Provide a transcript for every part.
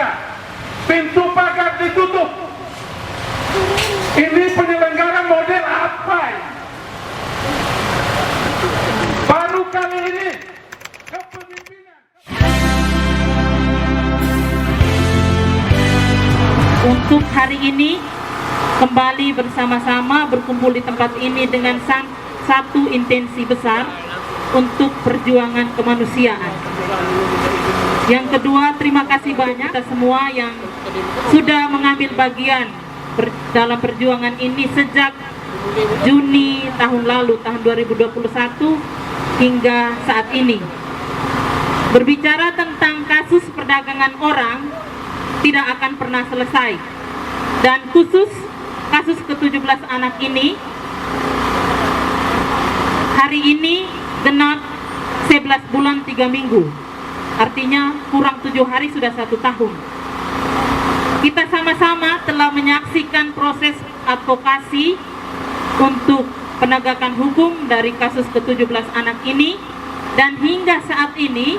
Sika, pintu pagar ditutup. Ini penyelenggara model apa ini? Baru kali ini kepemimpinan. Untuk hari ini kembali bersama-sama berkumpul di tempat ini dengan satu intensi besar untuk perjuangan kemanusiaan. Yang kedua, terima kasih banyak kita semua yang sudah mengambil bagian dalam perjuangan ini sejak Juni tahun lalu, tahun 2021 hingga saat ini. Berbicara tentang kasus perdagangan orang tidak akan pernah selesai, dan khusus kasus ke-17 anak ini hari ini genap 11 bulan 3 minggu, artinya kurang 7 hari sudah 1 tahun. Kita sama-sama telah menyaksikan proses advokasi untuk penegakan hukum dari kasus ke-17 anak ini, dan hingga saat ini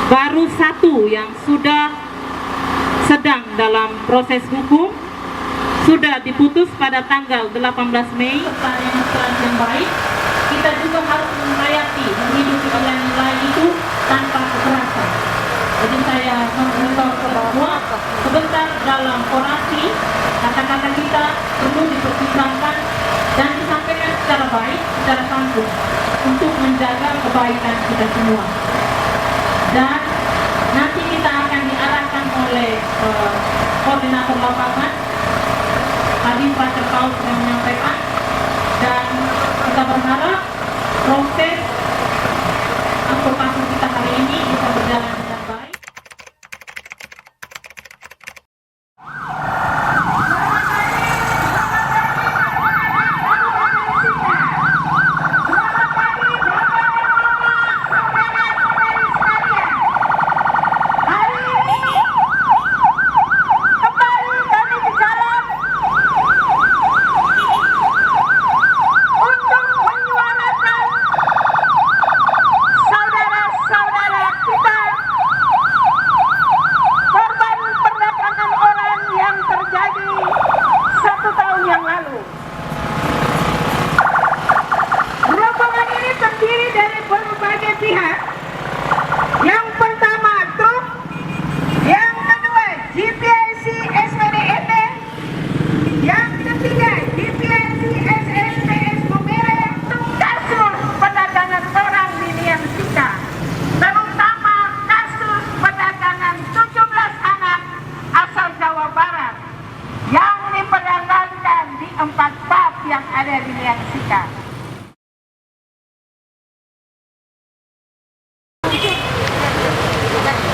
baru 1 yang sudah sedang dalam proses hukum sudah diputus pada tanggal 18 Mei. Demonstrasi yang baik, kita juga harus menghayati menghidupi nilai itu tanpa kekerasan. Jadi saya mengimbau bahwa sebentar dalam orasi kata-kata kita perlu dipertimbangkan dan disampaikan secara baik, secara santun untuk menjaga kebaikan kita semua. Dan nanti kita akan diarahkan oleh koordinator lapangan tadi Pak Cerpaus yang menyampaikan, dan kita berharap proses advokasi kita hari ini bisa berjalan dengan baik.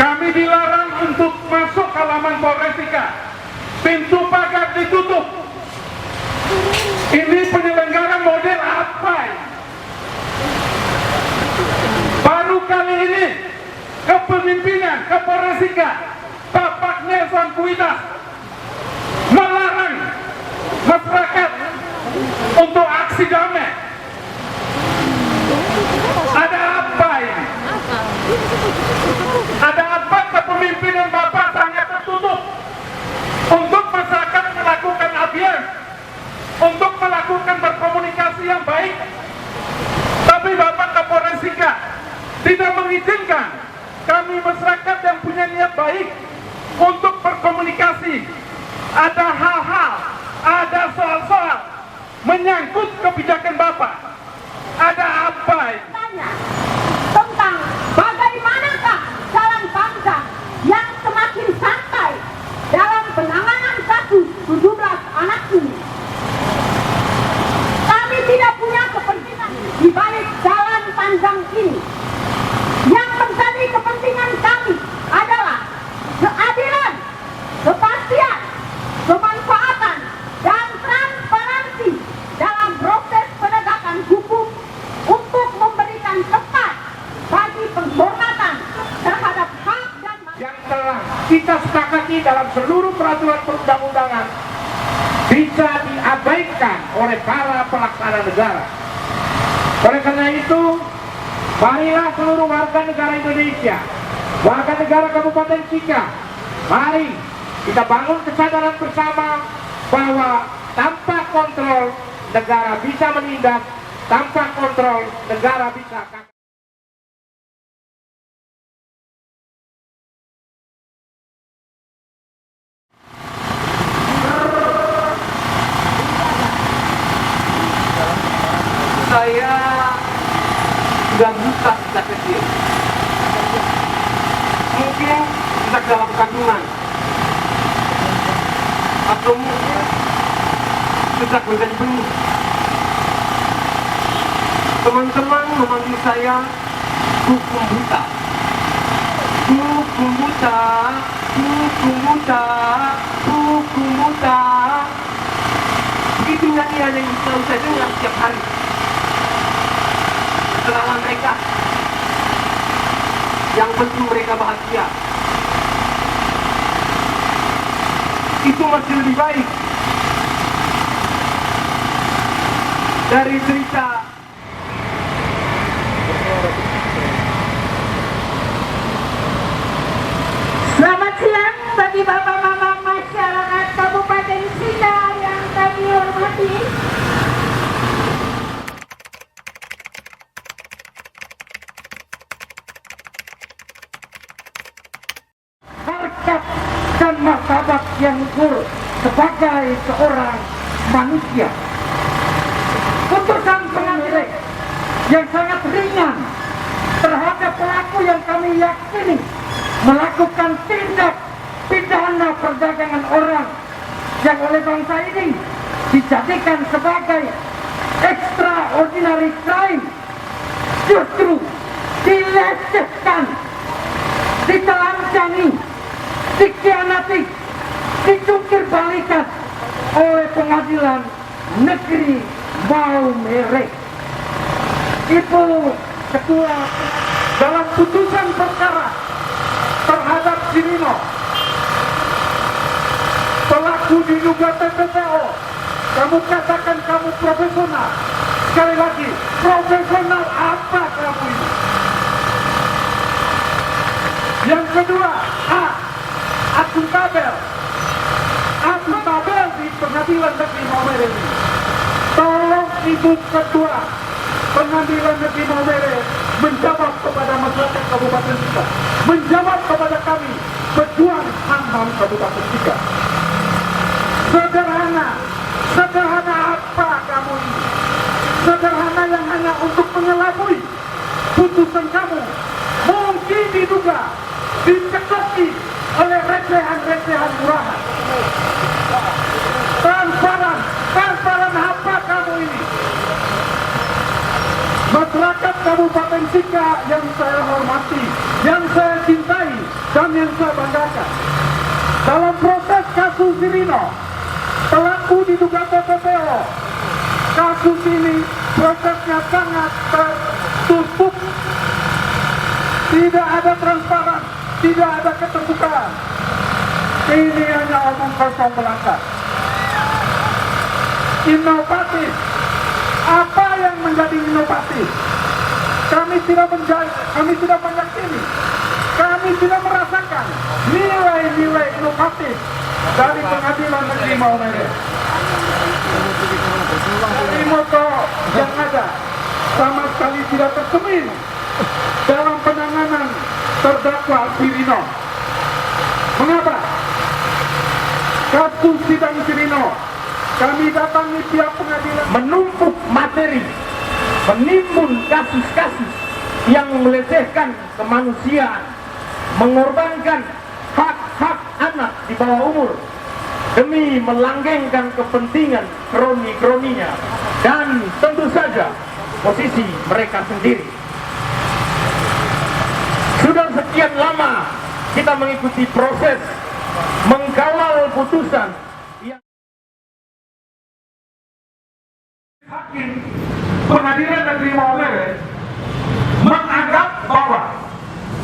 Kami dilarang untuk masuk ke halaman Polres Sika. Pintu pagar ditutup. Ini penyelenggara model apa ini? Baru kali ini kepemimpinan Kapolres Sika, Bapak Nelson Kuitas, melarang masyarakat untuk aksi damai. Ada apa ini? Ada apa kepemimpinan Bapak sangat tertutup untuk masyarakat melakukan audiens, untuk melakukan berkomunikasi yang baik, tapi Bapak Kapolres Sika tidak mengizinkan kami masyarakat yang punya niat baik untuk berkomunikasi. Ada hal-hal, ada soal-soal menyangkut kebijakan Bapak. Ada apa ini? Tentang bagaimanakah jalan bangsa yang semakin santai dalam penanganan kasus 17 anak ini. Kami tidak punya kepentingan di balik jalan panjang ini. Yang menjadi kepentingan kami adalah keadilan, kepastian, kemanfaatan, dan transparansi dalam proses penegakan hukum untuk memberikan tempat bagi penghormatan terhadap hak dan yang telah kita sepakati dalam seluruh peraturan perundang-undangan bisa diabaikan oleh para pelaksana negara. Oleh karena itu, marilah seluruh warga negara Indonesia, warga negara Kabupaten Sika, Mari kita bangun kesadaran bersama bahwa tanpa kontrol negara bisa menindak, tanpa kontrol negara bisa Saya sudah buta sejak kecil. Mungkin sejak dalam kandungan, atau mungkin sejak menjadi benih. Teman-teman memanggil saya hukum buta. Hukum buta, hukum buta, hukum buta. Begitu nyanyian yang selalu saya dengar setiap hari. Serangan mereka, yang penting mereka bahagia. Itu masih lebih baik dari cerita Selamat siang bagi bapak mama masyarakat Kabupaten Sika yang kami hormati. harkat dan martabat yang luhur sebagai seorang manusia. Putusan pengadilan yang sangat ringan terhadap pelaku yang kami yakini melakukan tindak pidana perdagangan orang yang oleh bangsa ini dijadikan sebagai extraordinary crime, justru dilecehkan, ditelanjangi, dikhianati, dicungkir balikan oleh pengadilan negeri Maumere. Ibu Ketua dalam putusan perkara terhadap Sirino, pelaku diduga TPPO, kamu katakan kamu profesional. Sekali lagi, profesional apa kamu ini? Yang kedua, akuntabel di pengadilan negeri Maumere ini. Tolong Ibu Ketua Pengadilan Negeri Maumere menjawab kepada masyarakat Kabupaten Sika, menjawab kepada kami pejuang HAM Kabupaten Sika. Sederhana apa kamu ini? Sederhana yang hanya untuk mengelabui putusan kamu, mungkin diduga dicekoki oleh recehan-recehan murahan. Transparan apa kamu ini? Masyarakat Kabupaten Sika yang saya hormati, yang saya cintai, dan yang saya banggakan. Dalam proses kasus Sirino, pelaku diduga TPPO. Kasus ini prosesnya sangat tertutup. Tidak ada transparan, tidak ada keterbukaan. Ini hanya omong kosong belaka. Inovatif. Apa yang menjadi inovatif? Kami tidak meyakini, kami tidak merasakan nilai-nilai inovatif dari Pengadilan Negeri Maumere. Dari moto yang ada sama sekali tidak tercermin dalam penanganan terdakwa Sirino. Mengapa? Kasus sidang Sirino, kami datangi pihak pengadilan menumpuk materi, menimbun kasus-kasus yang melecehkan kemanusiaan, mengorbankan hak-hak anak di bawah umur demi melanggengkan kepentingan kroni-kroninya dan tentu saja posisi mereka sendiri. Sudah sekian lama kita mengikuti proses mengkawal putusan yang Hakim Pengadilan Negeri Maumere menganggap bahwa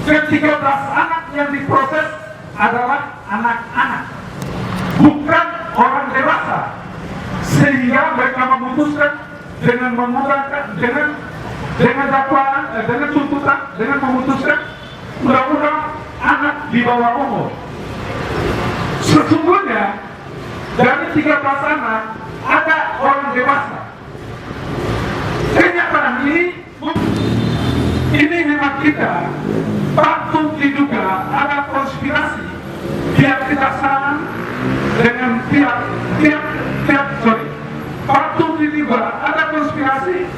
ke-13 anak yang diproses adalah anak-anak, bukan orang dewasa, sehingga mereka memutuskan dengan menggunakan dengan dakwaan, dengan tuntutan, dengan memutuskan undang-undang anak di bawah umur. Sesungguhnya dari 13 anak ada orang dewasa. Kenyataan ini hemat kita patut diduga ada konspirasi pihak kejaksaan dengan patut diduga ada konspirasi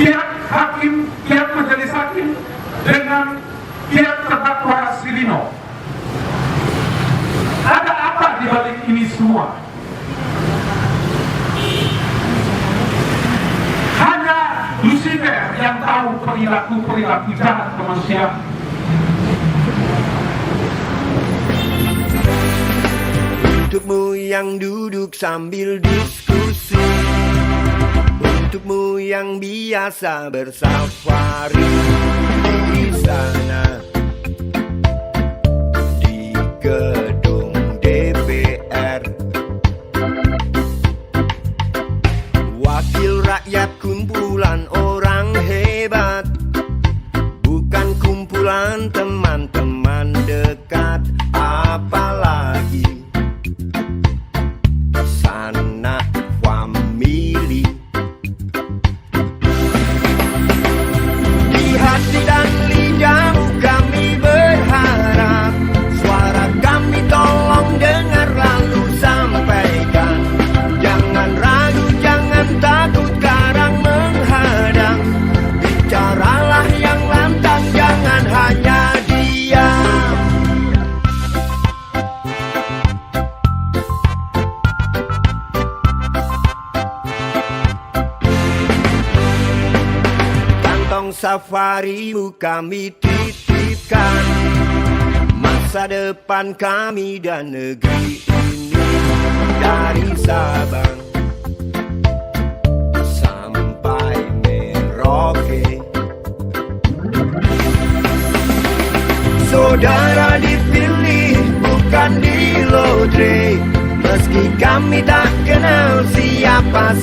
pihak hakim, pihak majelis hakim dengan pihak terdakwa Sirino. Ada apa di balik ini semua? Hanya Lucifer yang tahu perilaku jahat kemanusiaan. Untukmu yang duduk sambil diskusi, untukmu yang biasa bersafari di sana di gedung DPR, wakil rakyat kumpulan orang hebat, bukan kumpulan teman-teman dekat, apalagi sanak famili. Di hati dan lidahmu kami berharap, suara kami tolong dengar lalu sampaikan. Jangan ragu, jangan takut karang menghadang, bicaralah yang lantang, jangan hanya diam. Kantong safarimu kami titipkan, masa depan kami dan negeri ini, dari Sabang sampai Merauke. Saudara dipilih bukan di lotre, meski kami tak kenal siapa